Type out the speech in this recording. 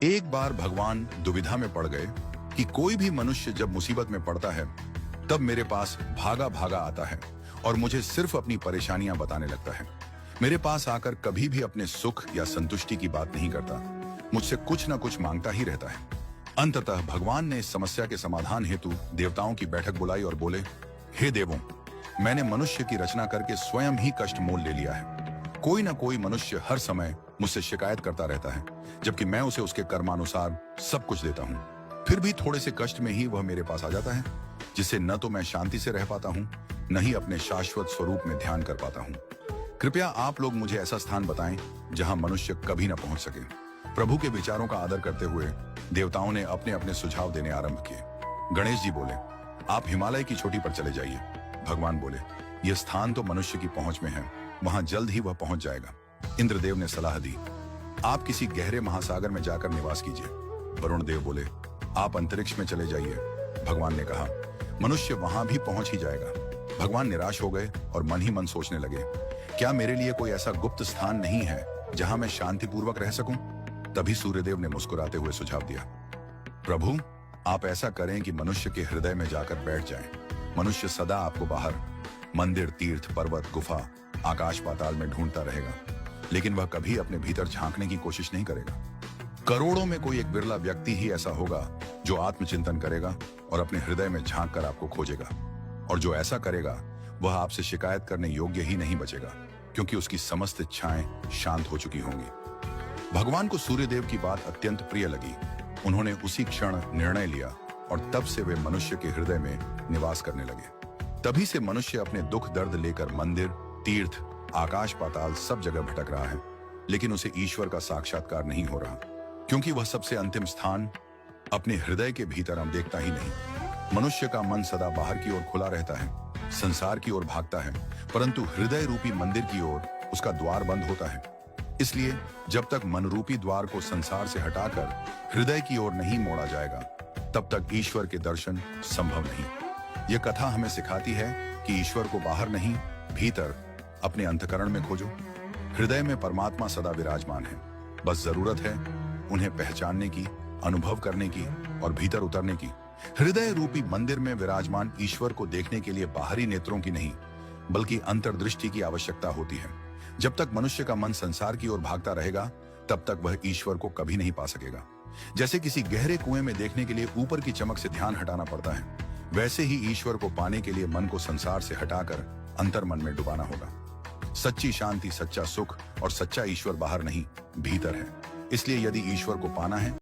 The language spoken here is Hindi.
एक बार भगवान दुविधा में पड़ गए कि कोई भी मनुष्य जब मुसीबत में पड़ता है तब मेरे पास भागा भागा आता है और मुझे सिर्फ अपनी परेशानियां बताने लगता है। मेरे पास आकर कभी भी अपने सुख या संतुष्टि की बात नहीं करता, मुझसे कुछ ना कुछ मांगता ही रहता है। अंततः भगवान ने इस समस्या के समाधान हेतु देवताओं की बैठक बुलाई और बोले, हे देवों, मैंने मनुष्य की रचना करके स्वयं ही कष्ट मोल ले लिया है। कोई ना कोई मनुष्य हर समय मुझसे शिकायत करता रहता है, जबकि मैं उसे उसके कर्मानुसार सब कुछ देता हूँ। फिर भी थोड़े से कष्ट में ही वह मेरे पास आ जाता है, जिससे न तो मैं शांति से रह पाता हूँ, न ही अपने शाश्वत स्वरूप में ध्यान कर पाता हूँ। कृपया आप लोग मुझे ऐसा स्थान बताएं जहां मनुष्य कभी न पहुंच सके। प्रभु के विचारों का आदर करते हुए देवताओं ने अपने अपने सुझाव देने आरंभ किए। गणेश जी बोले, आप हिमालय की चोटी पर चले जाइए। भगवान बोले, यह स्थान तो मनुष्य की पहुंच में है, वहां जल्द ही वह पहुंच जाएगा। इंद्रदेव ने सलाह दी, आप किसी गहरे महासागर में जाकर निवास कीजिए। वरुण देव बोले, आप अंतरिक्ष में चले जाइए। भगवान ने कहा, मनुष्य वहां भी पहुंच ही जाएगा। भगवान निराश हो गए और मन ही मन सोचने लगे, क्या मेरे लिए कोई ऐसा गुप्त स्थान नहीं है जहां मैं शांतिपूर्वक रह सकूं? तभी सूर्यदेव ने मुस्कुराते हुए सुझाव दिया, प्रभु, आप ऐसा करें कि मनुष्य के हृदय में जाकर बैठ जाएं। मनुष्य सदा आपको बाहर मंदिर, तीर्थ, पर्वत, गुफा, आकाश पाताल में ढूंढता रहेगा, लेकिन वह कभी अपने भीतर झांकने की कोशिश नहीं करेगा। करोड़ों में कोई एक बिरला व्यक्ति ही ऐसा होगा जो आत्मचिंतन करेगा और अपने हृदय में झांक कर आपको खोजेगा। और जो ऐसा करेगा वह आपसे शिकायत करने योग्य ही नहीं बचेगा, क्योंकि उसकी समस्त इच्छाएं शांत हो चुकी होंगी। भगवान को सूर्यदेव की बात अत्यंत प्रिय लगी। उन्होंने उसी क्षण निर्णय लिया और तब से वे मनुष्य के हृदय में निवास करने लगे। तभी से मनुष्य अपने दुख दर्द लेकर मंदिर, तीर्थ, आकाश पाताल सब जगह भटक रहा है, लेकिन उसे ईश्वर का साक्षात्कार नहीं हो रहा, क्योंकि वह सबसे अंतिम स्थान अपने हृदय के भीतर हम देखता ही नहीं। मनुष्य का मन सदा बाहर की ओर खुला रहता है, संसार की ओर भागता है, परंतु हृदय रूपी मंदिर की ओर उसका द्वार बंद होता है। इसलिए जब तक मन रूपी द्वार को संसार से हटाकर हृदय की ओर नहीं मोड़ा जाएगा, तब तक ईश्वर के दर्शन संभव नहीं। यह कथा हमें सिखाती है कि ईश्वर को बाहर नहीं, भीतर अपने अंतःकरण में खोजो। हृदय में परमात्मा सदा विराजमान है, बस जरूरत है उन्हें पहचानने की, अनुभव करने की और भीतर उतरने की। हृदय रूपी मंदिर में विराजमान ईश्वर को देखने के लिए बाहरी नेत्रों की नहीं, बल्कि अंतर्दृष्टि की आवश्यकता होती है। जब तक मनुष्य का मन संसार की ओर भागता रहेगा, तब तक वह ईश्वर को कभी नहीं पा सकेगा। जैसे किसी गहरे कुएं में देखने के लिए ऊपर की चमक से ध्यान हटाना पड़ता है, वैसे ही ईश्वर को पाने के लिए मन को संसार से हटाकर अंतर मन में डुबाना होगा। सच्ची शांति, सच्चा सुख और सच्चा ईश्वर बाहर नहीं, भीतर है। इसलिए यदि ईश्वर को पाना है